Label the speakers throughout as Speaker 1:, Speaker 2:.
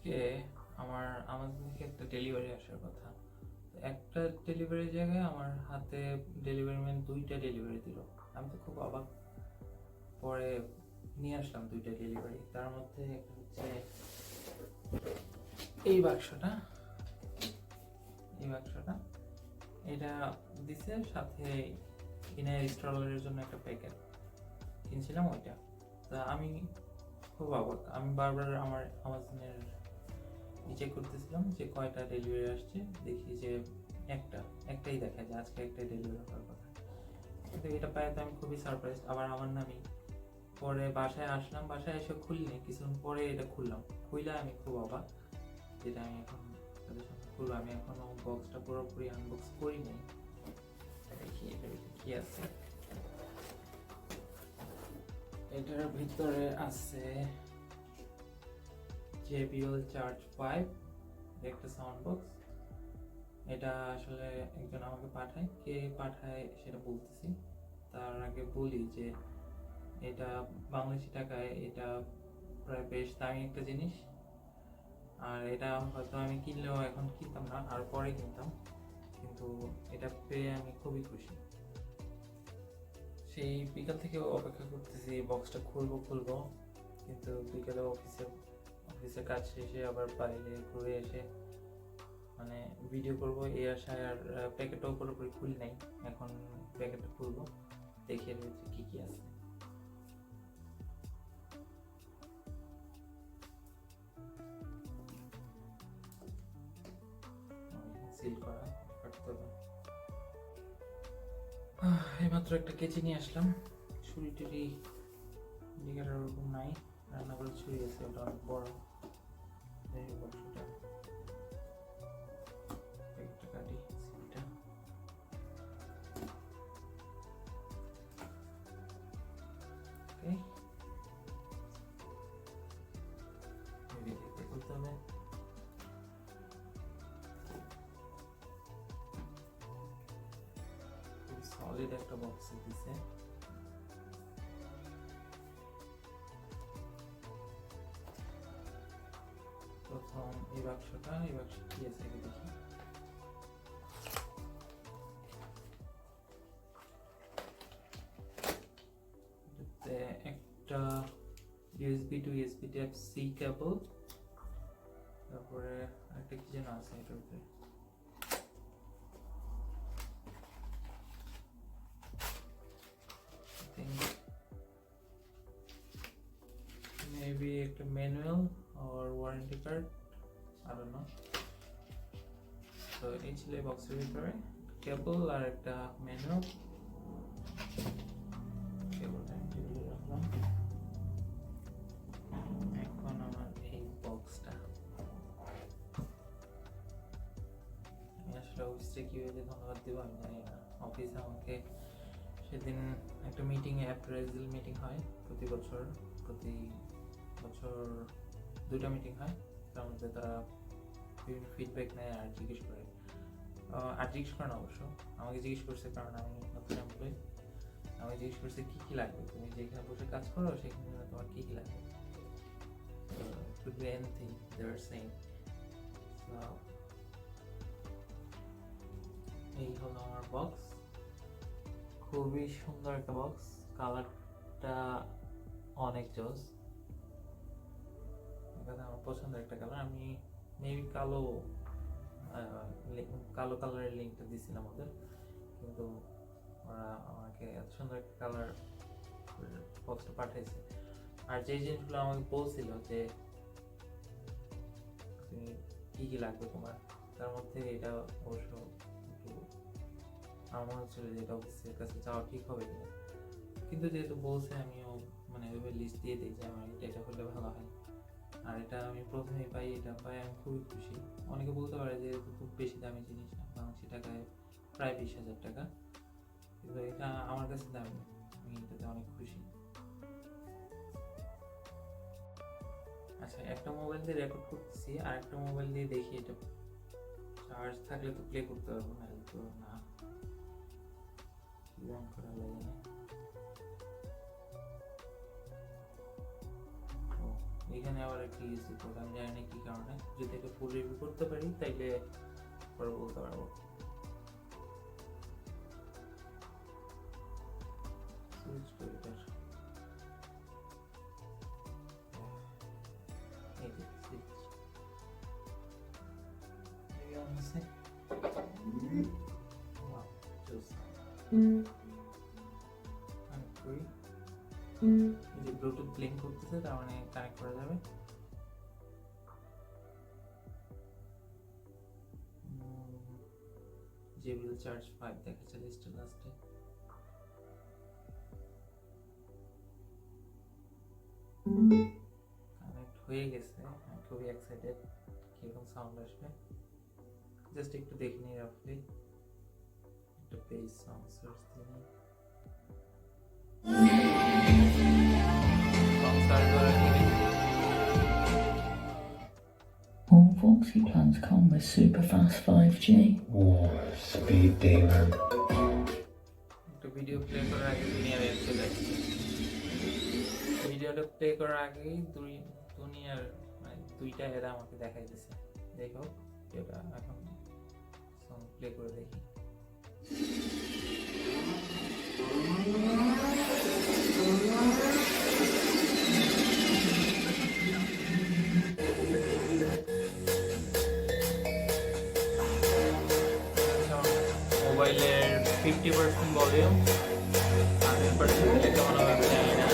Speaker 1: আজকে আমাদের থেকে একটা ডেলিভারি আসার কথা। একটা ডেলিভারি জায়গায় আমার হাতে ডেলিভারি ম্যান 2টা ডেলিভারি দিল। আমি তো খুব অবাক। পরে নিয়ে আসলাম 2টা ডেলিভারি। তার মধ্যে একটা হচ্ছে এই বাক্সটা, এটা দিছে, সাথে ইনার ইনস্টলারের জন্য একটা প্যাকেট কিনছিলাম ওইটা। তা আমি খুব অবাক। আমি বারবার আমার আমাজনের চেক করতেছিলাম যে কয়টা ডেলিভারি আসছে। দেখি যে একটাই দেখা যায়, আজকে একটাই ডেলিভারি হওয়ার কথা। কিন্তু এটা পাই তো আমি খুবই সারপ্রাইজ। আবার আমার নামই। পরে বাসায় আসলাম, বাসায় এসে খুলিনি, কিছুক্ষণ পরে এটা খুললাম। খুলে আমি খুব অবাক, যেটা আমি এখন তাদের সঙ্গে খুলবো। আমি এখনো বক্সটা পুরোপুরি আনবক্স করি নাই। দেখি এটার ভিতরে কি আছে। এটার ভিতরে আছে JBL Charge 5 একটা সাউন্ড বক্স। এটা আসলে একজন আমাকে পাঠায়, কে পাঠায় সেটা বলতেছি। তার আগে বলি যে এটা বাংলাদেশি টাকায় এটা প্রায় বেশ দামি একটা জিনিস। আর এটা হয়তো আমি কিনলেও এখন কিনতাম না, আর পরে কিনতাম, কিন্তু এটা পেয়ে আমি খুবই খুশি। সেই বিকাল থেকে অপেক্ষা করতেছি বক্সটা খুলবো, কিন্তু বিকালে অফিসের কাজ শেষে আবার বাইরে ঘুরে এসে মানে ভিডিও করবো এই আশায় আর প্যাকেটটাও পুরোপুরি খুলি নাই। এখন প্যাকেটটা খুলবো, দেখিয়ে দিচ্ছি কি কি আছে। সিল করা, কাটতে হবে। এইমাত্র একটা কেচি নিয়ে আসলাম। ছুরি টুরি দিকের ওরকম নাই, রান্না করে ছুরি আছে, ওটা অনেক বড়। বক্সটা একটা কাটি, সিলটা করতে হবে। খুব সলিড একটা বক্স দিছে। প্রথম এই বাক্সটা কি আছে দেখি। একটা USB to USB type C cable, তারপরে একটা কি যেন আছে এটার উপরে। maybe একটা manual or warranty card, I don't know. তো এই ছিল বক্সের ভিতরে কেবল আর একটা ম্যানুয়াল। কেবলটা আমি টেবিলে রাখলাম। এখন আমার এই বক্সটা আমি আসলে অফিসে কিভাবে ধন্যবাদ দিব আমি জানি না। অফিসে আমাকে সেদিন একটা অ্যাপ্রাইজাল মিটিং হয় প্রতি বছর 2টা মিটিং হয়। তার মধ্যে তারা বিভিন্ন ফিডব্যাক নেয় আর জিজ্ঞেস করে না, অবশ্য আমাকে জিজ্ঞেস করছে, কারণ আমি নতুন এমপ্লয়ি। আমাকে জিজ্ঞেস করছে কি কি লাগবে, তুমি যেখানে বসে কাজ করো সেখানে তোমার কি কি লাগবে। could be anything they were saying. So এই হলো আমার বক্স। খুবই সুন্দর একটা বক্স, কালারটা অনেক জোস। আমার পছন্দের একটা কালার। আমি মেবি কালো কালারের লিঙ্কটা দিয়েছিলাম ওদের, কিন্তু ওরা আমাকে এত সুন্দর একটা কালার বক্সটা পাঠিয়েছে। আর যে জিনিসগুলো আমাকে বলছিল যে তুমি কি কি লাগবে তোমার, তার মধ্যে এটা অবশ্য একটু আমার মনে হচ্ছিল যে এটা অফিসের কাছে যাওয়া ঠিক হবে কিনা, কিন্তু যেহেতু বলছে আমিও মানে ওইভাবে লিস্ট দিয়ে দিই যে আমার এটা হলে ভালো হয়। আর এটা আমি প্রথমেই পাই, এটা পাই আমি খুবই খুশি। অনেকে বলতে পারে যে খুব বেশি দামি জিনিস না, বাংলাদেশি টাকায় প্রায় 20,000 টাকা, কিন্তু এটা আমার কাছে দামি, আমি এটাতে অনেক খুশি। আচ্ছা, একটা মোবাইল দিয়ে রেকর্ড করতেছি আর একটা মোবাইল দিয়ে দেখি এটা চার্জ থাকলে তো প্লে করতে পারবো, না তো না, কি রং করা লাগে না। এখানে আবার একটা ইউএসবি পোর্ট, আমি জানি না কি কারণে। যদি এটা ফুল রিভিউ করতে পারি তাইলে পরে বলতে পারবো। সুইচ করি এটার। এই যে সুইচ এই অন আছে। ওয়াও জোস। কানেক্ট করি। এই যে ব্লুটুথ লিংক করতেছে, তার মানে কানেক্ট করা যাবে। JBL Charge 5 দেখাচ্ছে লিস্টে লাস্টে। কানেক্ট হয়ে গেছে, আমি খুবই এক্সাইটেড কিরকম সাউন্ড আসবে। জাস্ট একটু দেখে নিই রাফলি, একটা বেস সাউন্ড সোর্স দিয়ে নিই।
Speaker 2: All Voxy plans come with super fast 5G.
Speaker 3: Oh, speed demon.
Speaker 1: একটা ভিডিও প্লে করার আগে দুনিয়ার এড চলে আসছে। ভিডিওটা প্লে করার আগেই দুনিয়ার মানে দুইটা এরা আমাকে দেখাই দিছে। দেখো এটা এখন সং প্লে করে দেখি। মোবাইলের 50% ভলিউম, 100% দিলে কেমন হবে আমি জানি না।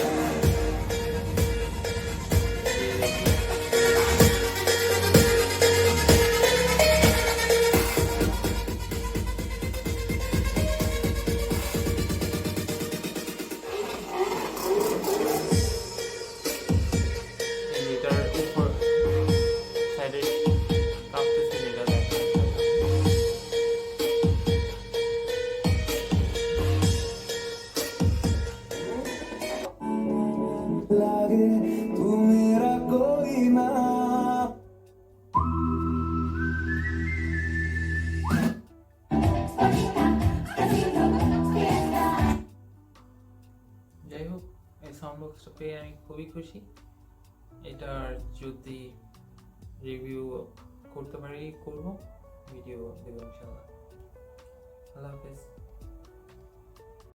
Speaker 1: এটার উপর সাইডে কাঁপতেছে যেটা দেখা
Speaker 4: लागे तू मेरा कोई ना।
Speaker 1: যাই হোক, এই সাউন্ড বক্সটা পেয়ে আমি খুবই খুশি। এটার যদি রিভিউ করতে পারি করবো, ভিডিও দেবো ইনশাআল্লাহ। আল্লাহ হাফেজ।